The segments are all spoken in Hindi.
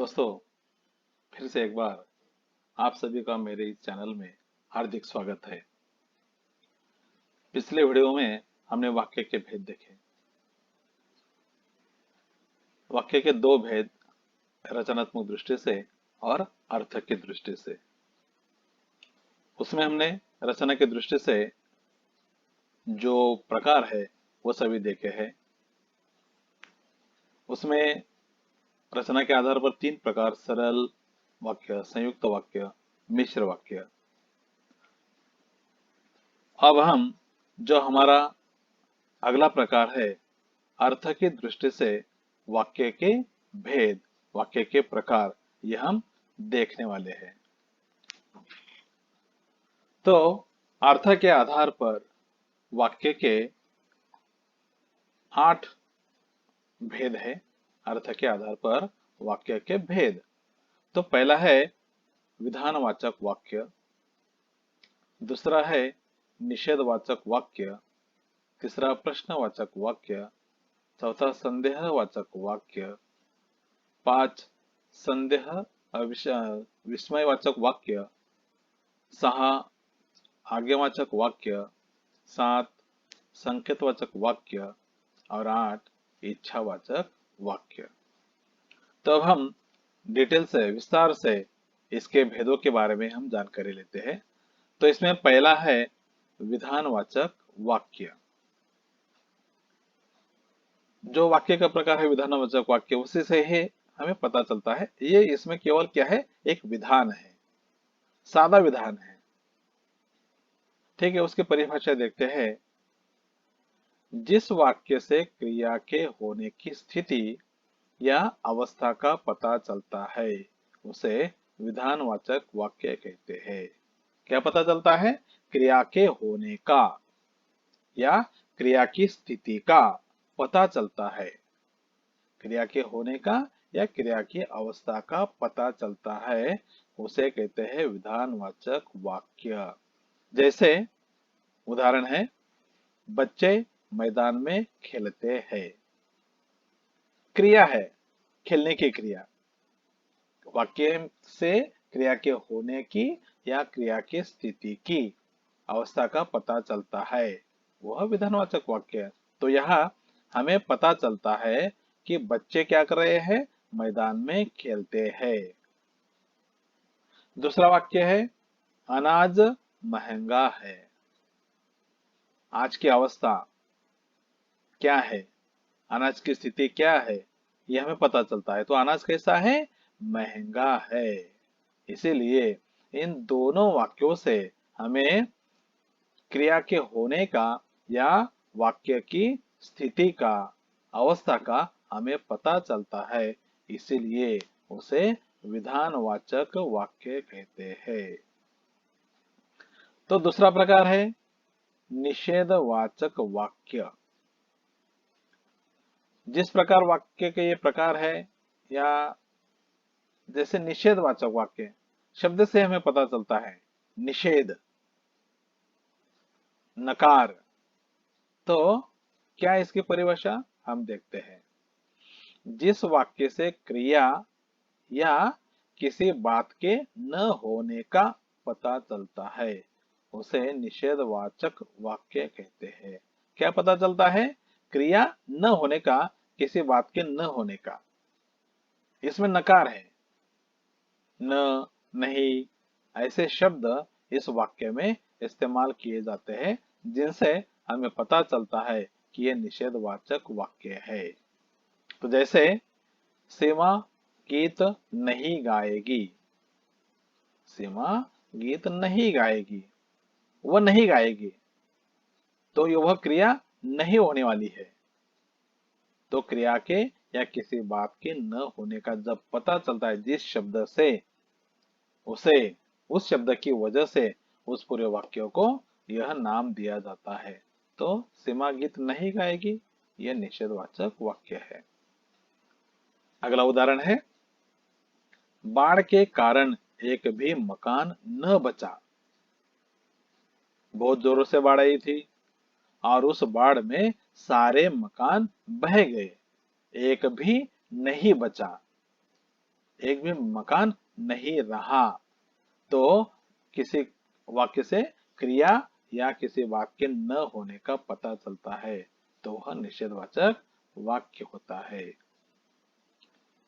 दोस्तों, फिर से एक बार आप सभी का मेरे इस चैनल में हार्दिक स्वागत है। पिछले वीडियो में हमने वाक्य के भेद देखे। वाक्य के दो भेद, रचनात्मक दृष्टि से और अर्थ की दृष्टि से। उसमें हमने रचना की दृष्टि से जो प्रकार है वो सभी देखे हैं। उसमें रचना के आधार पर तीन प्रकार, सरल वाक्य, संयुक्त वाक्य, मिश्र वाक्य। अब हम जो हमारा अगला प्रकार है, अर्थ की दृष्टि से वाक्य के भेद, वाक्य के प्रकार, ये हम देखने वाले हैं। तो अर्थ के आधार पर वाक्य के 8 भेद है। अर्थ के आधार पर वाक्य के भेद। तो पहला है विधानवाचक वाक्य, दूसरा है निषेधवाचक वाक्य, तीसरा प्रश्नवाचक वाक्य, चौथा संदेहवाचक वाक्य, 5 संदेह विस्मयवाचक वाक्य, 6 आज्ञावाचक वाक्य, 7 संकेतवाचक वाक्य और 8 इच्छावाचक वाक्य। तो अब हम डिटेल से, विस्तार से इसके भेदों के बारे में हम जानकारी लेते हैं। तो इसमें पहला है विधानवाचक वाक्य। जो वाक्य का प्रकार है विधानवाचक वाक्य, उसी से ही हमें पता चलता है ये इसमें केवल क्या है, एक विधान है, सादा विधान है। ठीक है, उसकी परिभाषा देखते हैं। जिस वाक्य से क्रिया के होने की स्थिति या अवस्था का पता चलता है उसे विधानवाचक वाक्य कहते हैं। क्या पता चलता है? क्रिया के होने का या क्रिया की स्थिति का पता चलता है। क्रिया के होने का या क्रिया की अवस्था का पता चलता है, उसे कहते हैं विधानवाचक वाक्य। जैसे उदाहरण है, बच्चे मैदान में खेलते हैं। क्रिया है, खेलने की क्रिया। वाक्य से क्रिया के होने की या क्रिया की स्थिति की अवस्था का पता चलता है, वह विधानवाचक वाक्य है। तो यहाँ हमें पता चलता है कि बच्चे क्या कर रहे हैं, मैदान में खेलते हैं। दूसरा वाक्य है, अनाज महंगा है। आज की अवस्था क्या है, अनाज की स्थिति क्या है, यह हमें पता चलता है। तो अनाज कैसा है? महंगा है। इसीलिए इन दोनों वाक्यों से हमें क्रिया के होने का या वाक्य की स्थिति का, अवस्था का हमें पता चलता है। इसीलिए उसे विधानवाचक वाक्य कहते हैं। तो दूसरा प्रकार है निषेधवाचक वाक्य। जिस प्रकार वाक्य के ये प्रकार है, या जैसे निषेधवाचक वाक्य, शब्द से हमें पता चलता है निषेध, नकार। तो क्या है इसकी परिभाषा, हम देखते हैं। जिस वाक्य से क्रिया या किसी बात के न होने का पता चलता है उसे निषेधवाचक वाक्य कहते हैं। क्या पता चलता है? क्रिया न होने का, किसी बात के न होने का। इसमें नकार है, न, नहीं, ऐसे शब्द इस वाक्य में इस्तेमाल किए जाते हैं जिनसे हमें पता चलता है कि यह निषेधवाचक वाक्य है। तो जैसे सीमा गीत नहीं गाएगी। सीमा गीत नहीं गाएगी, वह नहीं गाएगी, तो वह क्रिया नहीं होने वाली है। तो क्रिया के या किसी बात के न होने का जब पता चलता है जिस शब्द से, उसे उस शब्द की वजह से उस पूरे वाक्य को यह नाम दिया जाता है। तो सीमा गीत नहीं गाएगी, यह निषेधवाचक वाक्य है। अगला उदाहरण है, बाढ़ के कारण एक भी मकान न बचा। बहुत जोरों से बाढ़ आई थी और उस बाढ़ में सारे मकान बह गए, एक भी नहीं बचा। एक भी मकान नहीं रहा। तो किसी वाक्य से क्रिया या किसी बात के न होने का पता चलता है, तो वह निषेधवाचक वाक्य होता है।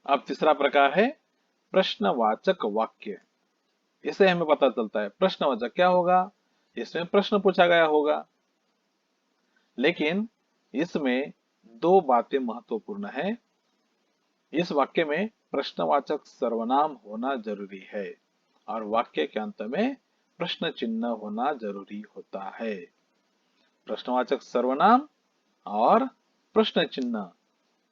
अब तीसरा प्रकार है प्रश्नवाचक वाक्य। इसे हमें पता चलता है प्रश्नवाचक क्या होगा, इसमें प्रश्न पूछा गया होगा, लेकिन इसमें दो बातें महत्वपूर्ण है। इस वाक्य में प्रश्नवाचक सर्वनाम होना जरूरी है और वाक्य के अंत में प्रश्न चिन्ह होना जरूरी होता है। प्रश्नवाचक सर्वनाम और प्रश्न चिन्ह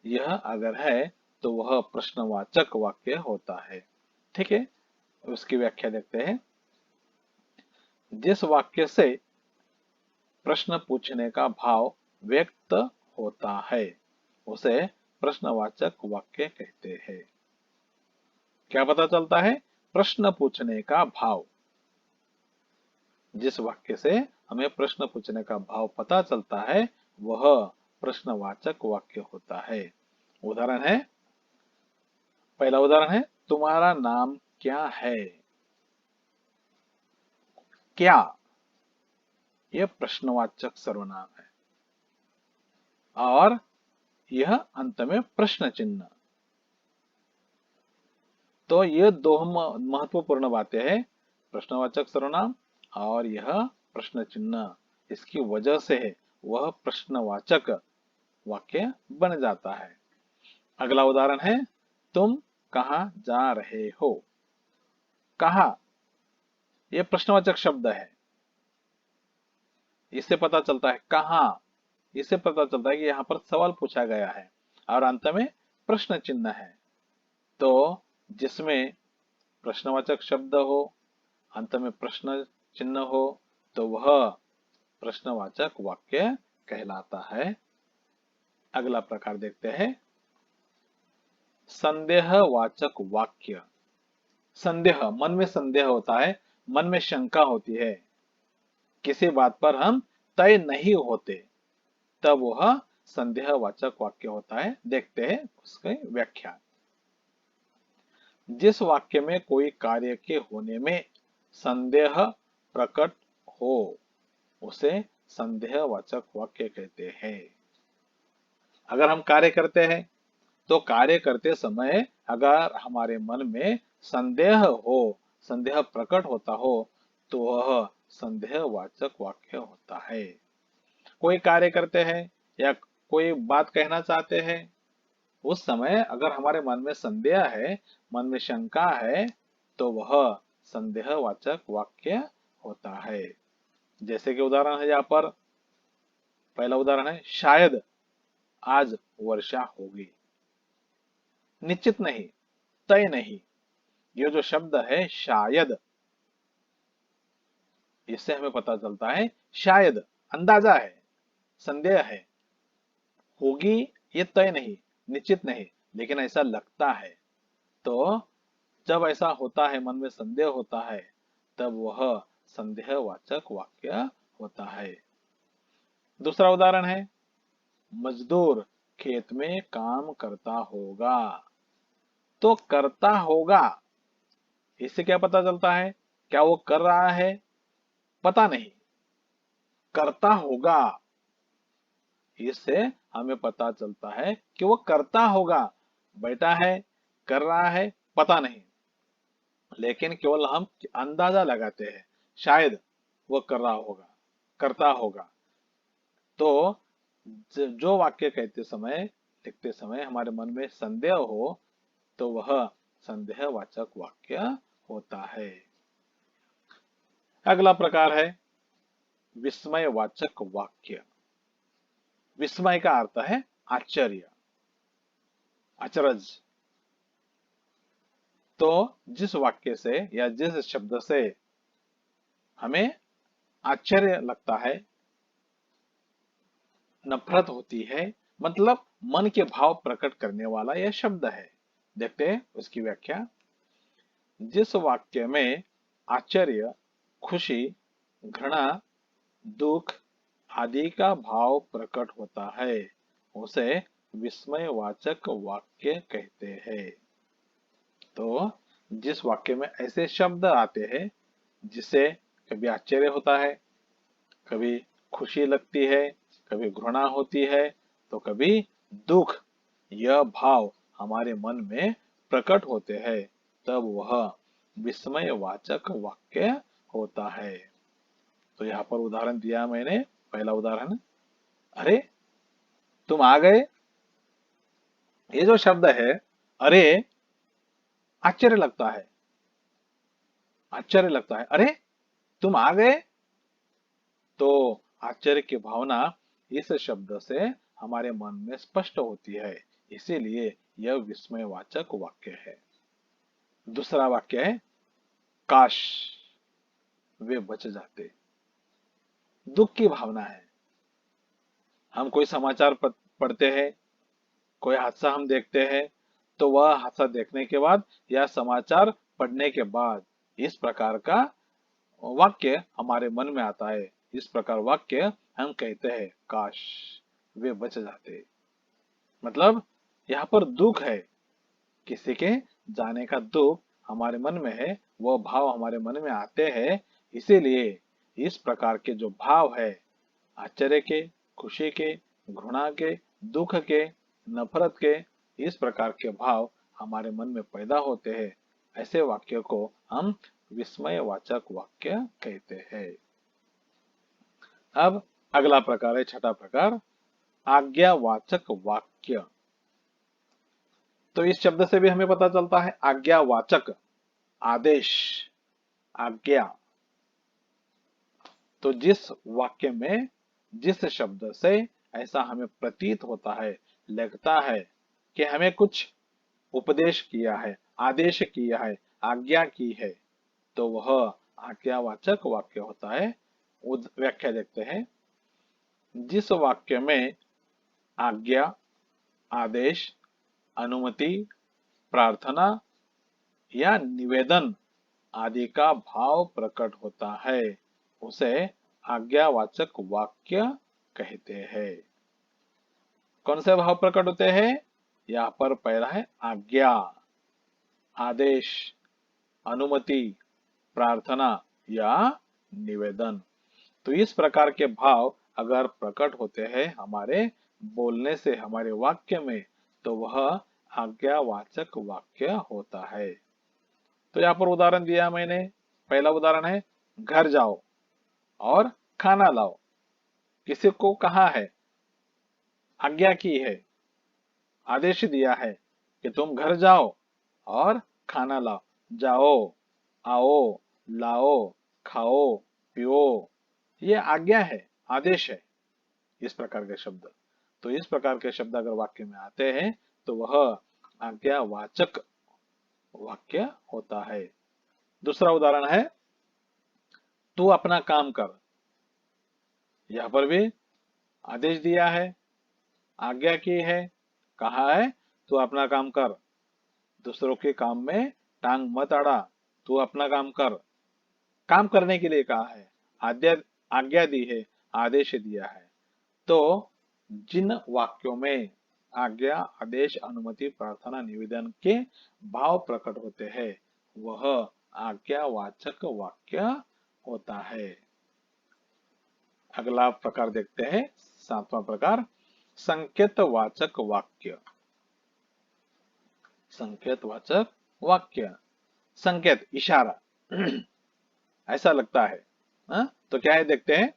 यह अगर है तो वह प्रश्नवाचक वाक्य होता है। ठीक है, उसकी व्याख्या देखते हैं। जिस वाक्य से प्रश्न पूछने का भाव व्यक्त होता है उसे प्रश्नवाचक वाक्य कहते हैं। क्या पता चलता है? प्रश्न पूछने का भाव। जिस वाक्य से हमें प्रश्न पूछने का भाव पता चलता है वह प्रश्नवाचक वाक्य होता है। उदाहरण है, पहला उदाहरण है तुम्हारा नाम क्या है। क्या यह प्रश्नवाचक सर्वनाम है और यह अंत में प्रश्न चिन्ह। तो ये दो महत्वपूर्ण बातें हैं, प्रश्नवाचक सर्वनाम और यह प्रश्न चिन्ह। इसकी वजह से वह प्रश्नवाचक वाक्य बन जाता है। अगला उदाहरण है तुम कहाँ जा रहे हो। कहाँ यह प्रश्नवाचक शब्द है, इससे पता चलता है कहाँ, इससे पता चलता है कि यहाँ पर सवाल पूछा गया है और अंत में प्रश्न चिन्ह है। तो जिसमें प्रश्नवाचक शब्द हो, अंत में प्रश्न चिन्ह हो, तो वह प्रश्नवाचक वाक्य कहलाता है। अगला प्रकार देखते हैं संदेहवाचक वाक्य। संदेह, मन में संदेह होता है, मन में शंका होती है, किसी बात पर हम तय नहीं होते, तब वह संदेहवाचक वाक्य होता है। देखते हैं उसकी व्याख्या। जिस वाक्य में कोई कार्य के होने में संदेह प्रकट हो उसे संदेहवाचक वाक्य कहते हैं। अगर हम कार्य करते हैं तो कार्य करते समय अगर हमारे मन में संदेह हो, संदेह प्रकट होता हो, तो वह संदेहवाचक वाक्य होता है। कोई कार्य करते हैं या कोई बात कहना चाहते हैं, उस समय अगर हमारे मन में संदेह है, मन में शंका है, तो वह संदेहवाचक वाक्य होता है। जैसे कि उदाहरण है यहाँ पर, पहला उदाहरण है शायद आज वर्षा होगी। निश्चित नहीं, तय नहीं, ये जो शब्द है शायद, इससे हमें पता चलता है शायद अंदाजा है, संदेह है। होगी ये तय नहीं, निश्चित नहीं, लेकिन ऐसा लगता है। तो जब ऐसा होता है, मन में संदेह होता है, तब वह संदेहवाचक वाक्य होता है। दूसरा उदाहरण है मजदूर खेत में काम करता होगा। तो करता होगा, इससे क्या पता चलता है? क्या वो कर रहा है? पता नहीं, करता होगा, इससे हमें पता चलता है कि वो करता होगा। बैठा है, कर रहा है, पता नहीं, लेकिन केवल हम अंदाजा लगाते हैं, शायद वो कर रहा होगा, करता होगा। तो जो वाक्य कहते समय, लिखते समय हमारे मन में संदेह हो, तो वह संदेहवाचक वाक्य होता है। अगला प्रकार है विस्मयवाचक वाक्य। विस्मय का अर्थ है आश्चर्य, अचरज। तो जिस वाक्य से या जिस शब्द से हमें आश्चर्य लगता है, नफरत होती है, मतलब मन के भाव प्रकट करने वाला यह शब्द है। देखते हैं उसकी व्याख्या। जिस वाक्य में आश्चर्य, खुशी, घृणा, दुख आदि का भाव प्रकट होता है उसे विस्मयवाचक वाक्य कहते हैं। तो जिस वाक्य में ऐसे शब्द आते हैं जिससे कभी आश्चर्य होता है, कभी खुशी लगती है, कभी घृणा होती है, तो कभी दुख, यह भाव हमारे मन में प्रकट होते हैं, तब वह विस्मयवाचक वाक्य होता है। तो यहाँ पर उदाहरण दिया मैंने। पहला उदाहरण, अरे तुम आ गए। ये जो शब्द है अरे, आश्चर्य लगता है, आश्चर्य लगता है, अरे तुम आ गए। तो आश्चर्य की भावना इस शब्द से हमारे मन में स्पष्ट होती है, इसीलिए यह विस्मयवाचक वाक्य है। दूसरा वाक्य है, काश वे बच जाते। दुख की भावना है। हम कोई समाचार पढ़ते हैं, कोई हादसा हम देखते हैं, तो वह हादसा देखने के बाद या समाचार पढ़ने के बाद इस प्रकार का वाक्य हमारे मन में आता है। इस प्रकार वाक्य हम कहते हैं, काश वे बच जाते। मतलब यहाँ पर दुख है, किसी के जाने का दुख हमारे मन में है, वह भाव हमारे मन में आते हैं, इसीलिए इस प्रकार के जो भाव है, आश्चर्य के, खुशी के, घृणा के, दुख के, नफरत के, इस प्रकार के भाव हमारे मन में पैदा होते हैं। ऐसे वाक्य को हम विस्मयवाचक वाक्य कहते हैं। अब अगला प्रकार है, छठा प्रकार, आज्ञावाचक वाक्य। तो इस शब्द से भी हमें पता चलता है आज्ञावाचक, आदेश, आज्ञा। तो जिस वाक्य में जिस शब्द से ऐसा हमें प्रतीत होता है, लगता है कि हमें कुछ उपदेश किया है, आदेश किया है, आज्ञा की है, तो वह आज्ञावाचक वाक्य होता है। व्याख्या देखते हैं। जिस वाक्य में आज्ञा, आदेश, अनुमति, प्रार्थना या निवेदन आदि का भाव प्रकट होता है, उसे आज्ञावाचक वाक्य कहते हैं। कौन से भाव प्रकट होते हैं? यहाँ पर पहला है आज्ञा, आदेश, अनुमति, प्रार्थना या निवेदन। तो इस प्रकार के भाव अगर प्रकट होते हैं हमारे बोलने से, हमारे वाक्य में, तो वह आज्ञावाचक वाक्य होता है। तो यहाँ पर उदाहरण दिया मैंने। पहला उदाहरण है, घर जाओ और खाना लाओ। किसी को कहा है, आज्ञा की है, आदेश दिया है कि तुम घर जाओ और खाना लाओ। जाओ, आओ, लाओ, खाओ, पियो, ये आज्ञा है, आदेश है। इस प्रकार के शब्द, तो इस प्रकार के शब्द अगर वाक्य में आते हैं तो वह आज्ञावाचक वाक्य होता है। दूसरा उदाहरण है, तू अपना काम कर। यहाँ पर भी आदेश दिया है, आज्ञा की है, कहा है तू अपना काम कर, दूसरों के काम में टांग मत अड़ा, तू अपना काम कर। काम करने के लिए कहा है, आज्ञा आज्ञा दी है, आदेश दिया है। तो जिन वाक्यों में आज्ञा, आदेश, अनुमति, प्रार्थना, निवेदन के भाव प्रकट होते हैं, वह आज्ञावाचक वाक्य होता है। अगला प्रकार देखते हैं, सातवां प्रकार, संकेतवाचक वाक्य। संकेतवाचक वाक्य, संकेत, इशारा ऐसा लगता है। तो क्या है, देखते हैं।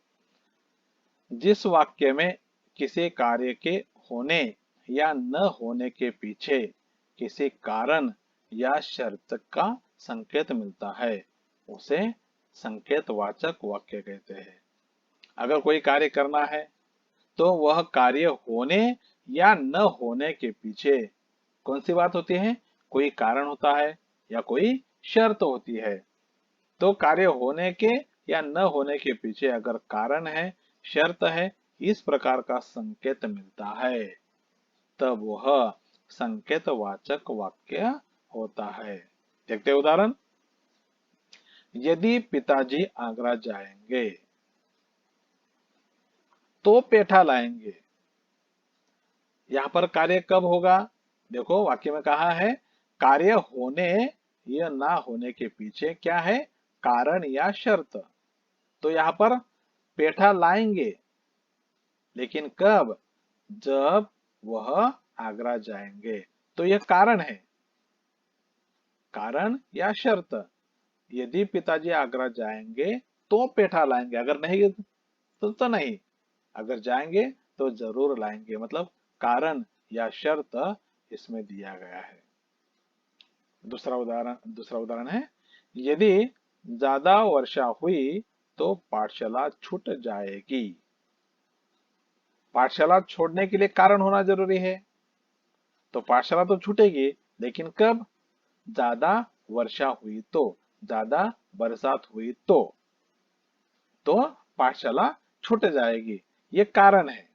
जिस वाक्य में किसी कार्य के होने या न होने के पीछे किसी कारण या शर्त का संकेत मिलता है, उसे संकेतवाचक वाक्य कहते हैं। अगर कोई कार्य करना है तो वह कार्य होने या न होने के पीछे कौन सी बात होती है? कोई कारण होता है या कोई शर्त होती है। तो कार्य होने के या न होने के पीछे अगर कारण है, शर्त है, इस प्रकार का संकेत मिलता है, तब वह संकेतवाचक वाक्य होता है। देखते हैं उदाहरण। यदि पिताजी आगरा जाएंगे तो पेठा लाएंगे। यहाँ पर कार्य कब होगा? देखो वाक्य में कहा है कार्य होने या ना होने के पीछे क्या है, कारण या शर्त। तो यहाँ पर पेठा लाएंगे, लेकिन कब, जब वह आगरा जाएंगे। तो यह कारण है, कारण या शर्त। यदि पिताजी आगरा जाएंगे तो पेठा लाएंगे, अगर नहीं तो नहीं, अगर जाएंगे तो जरूर लाएंगे, मतलब कारण या शर्त इसमें दिया गया है। दूसरा उदाहरण है, यदि ज्यादा वर्षा हुई तो पाठशाला छूट जाएगी। पाठशाला छोड़ने के लिए कारण होना जरूरी है, तो पाठशाला तो छूटेगी, लेकिन कब, ज्यादा वर्षा हुई तो, ज्यादा बरसात हुई तो पाठशाला छूट जाएगी। ये कारण है,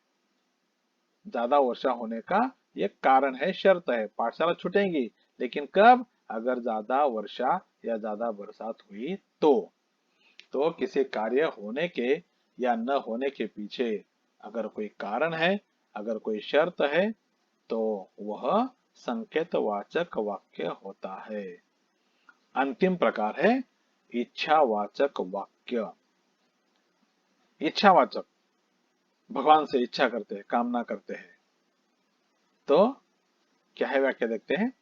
ज्यादा वर्षा होने का ये कारण है, शर्त है, पाठशाला छूटेंगी, लेकिन कब, अगर ज्यादा वर्षा या ज्यादा बरसात हुई तो किसी कार्य होने के या न होने के पीछे अगर कोई कारण है, अगर कोई शर्त है, तो वह संकेतवाचक वाक्य होता है। अंतिम प्रकार है इच्छावाचक वाक्य। इच्छावाचक, भगवान से इच्छा करते हैं, कामना करते हैं। तो क्या है वाक्य, देखते हैं।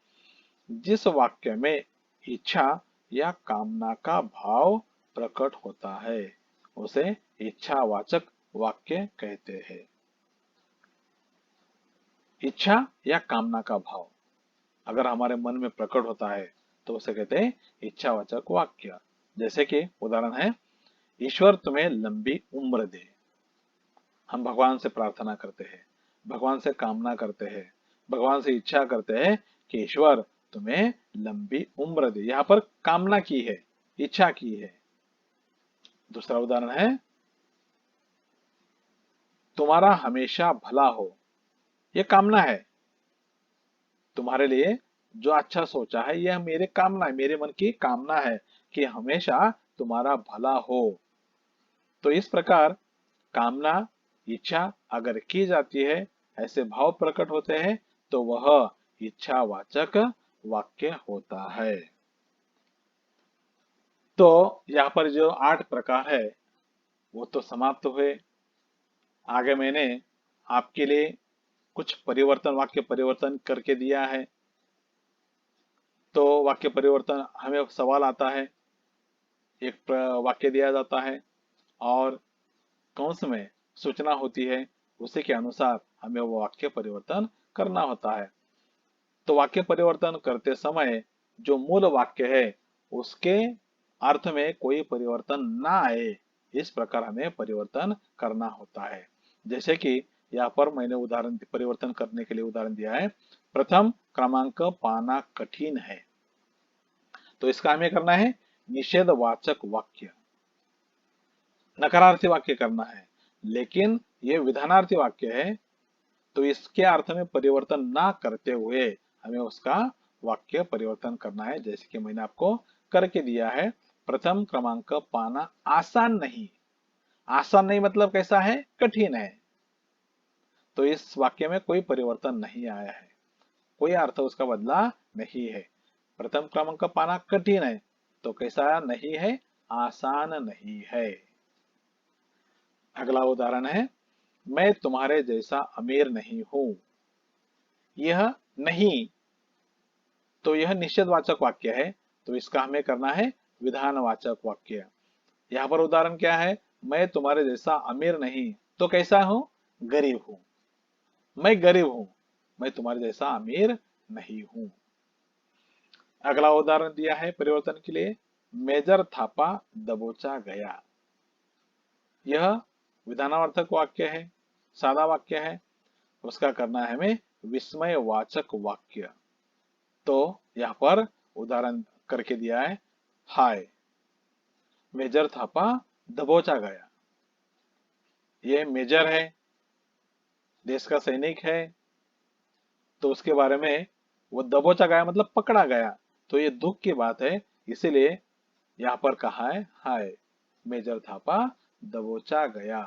जिस वाक्य में इच्छा या कामना का भाव प्रकट होता है उसे इच्छावाचक वाक्य कहते हैं। इच्छा या कामना का भाव अगर हमारे मन में प्रकट होता है तो उसे कहते हैं इच्छावाचक वाक्य। जैसे कि उदाहरण है, ईश्वर तुम्हें लंबी उम्र दे। हम भगवान से प्रार्थना करते हैं, भगवान से कामना करते हैं, भगवान से इच्छा करते हैं कि ईश्वर तुम्हें लंबी उम्र दे। यहाँ पर कामना की है, इच्छा की है। दूसरा उदाहरण है, तुम्हारा हमेशा भला हो। ये कामना है, तुम्हारे लिए जो अच्छा सोचा है यह मेरे कामना है, मेरे मन की कामना है कि हमेशा तुम्हारा भला हो। तो इस प्रकार कामना, इच्छा अगर की जाती है, ऐसे भाव प्रकट होते हैं, तो वह इच्छावाचक वाक्य होता है। तो यहाँ पर जो 8 प्रकार है वो तो समाप्त हुए। आगे मैंने आपके लिए कुछ परिवर्तन, वाक्य परिवर्तन करके दिया है। तो वाक्य परिवर्तन, हमें सवाल आता है, एक वाक्य दिया जाता है और कंस में सूचना होती है, उसी के अनुसार हमें वो वाक्य परिवर्तन करना होता है। तो वाक्य परिवर्तन करते समय जो मूल वाक्य है उसके अर्थ में कोई परिवर्तन ना आए, इस प्रकार हमें परिवर्तन करना होता है। जैसे कि यहाँ पर मैंने उदाहरण, परिवर्तन करने के लिए उदाहरण दिया है, प्रथम क्रमांक पाना कठिन है। तो इसका हमें करना है निषेधवाचक वाक्य, नकारार्थी वाक्य करना है। लेकिन ये विधानार्थी वाक्य है, तो इसके अर्थ में परिवर्तन ना करते हुए हमें उसका वाक्य परिवर्तन करना है। जैसे कि मैंने आपको करके दिया है, प्रथम क्रमांक पाना आसान नहीं। आसान नहीं मतलब कैसा है, कठिन है। तो इस वाक्य में कोई परिवर्तन नहीं आया है, कोई अर्थ उसका बदला नहीं है। प्रथम क्रमांक पाना कठिन है, तो कैसा नहीं है, आसान नहीं है। अगला उदाहरण है, मैं तुम्हारे जैसा अमीर नहीं हूं। यह नहीं, तो यह निषेधवाचक वाक्य है, तो इसका हमें करना है विधानवाचक वाक्य। यहाँ पर उदाहरण क्या है, मैं तुम्हारे जैसा अमीर नहीं, तो कैसा हूं, गरीब हूं। मैं गरीब हूं, मैं तुम्हारे जैसा अमीर नहीं हूं। अगला उदाहरण दिया है परिवर्तन के लिए, मेजर थापा दबोचा गया। यह विधानार्थक वाक्य है, सादा वाक्य है, उसका करना है हमें विस्मयवाचक वाक्य। तो यहाँ पर उदाहरण करके दिया है, हाय मेजर थापा दबोचा गया। ये मेजर है, देश का सैनिक है, तो उसके बारे में वो दबोचा गया मतलब पकड़ा गया, तो ये दुख की बात है, इसीलिए यहाँ पर कहा है हाय मेजर थापा दबोचा गया।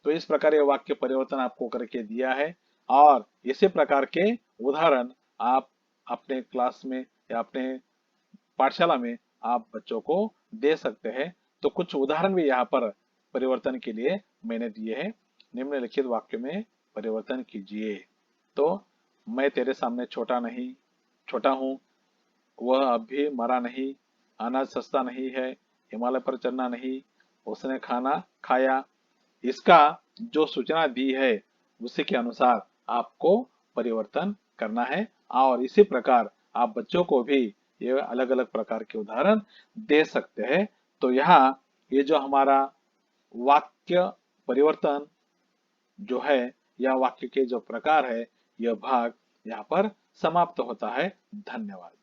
तो इस प्रकार ये वाक्य परिवर्तन आपको करके दिया है, और इसी प्रकार के उदाहरण आप अपने क्लास में या अपने पाठशाला में आप बच्चों को दे सकते हैं। तो कुछ उदाहरण भी यहाँ पर परिवर्तन के लिए मैंने दिए हैं। निम्नलिखित वाक्य में परिवर्तन कीजिए। तो मैं तेरे सामने छोटा हूँ, वह अब भी मरा नहीं, अनाज सस्ता नहीं है, हिमालय पर चढ़ना नहीं, उसने खाना खाया। इसका जो सूचना दी है उसी के अनुसार आपको परिवर्तन करना है और इसी प्रकार आप बच्चों को भी ये अलग अलग प्रकार के उदाहरण दे सकते हैं। तो यहाँ ये जो हमारा वाक्य परिवर्तन जो है या वाक्य के जो प्रकार है, यह भाग यहाँ पर समाप्त होता है। धन्यवाद।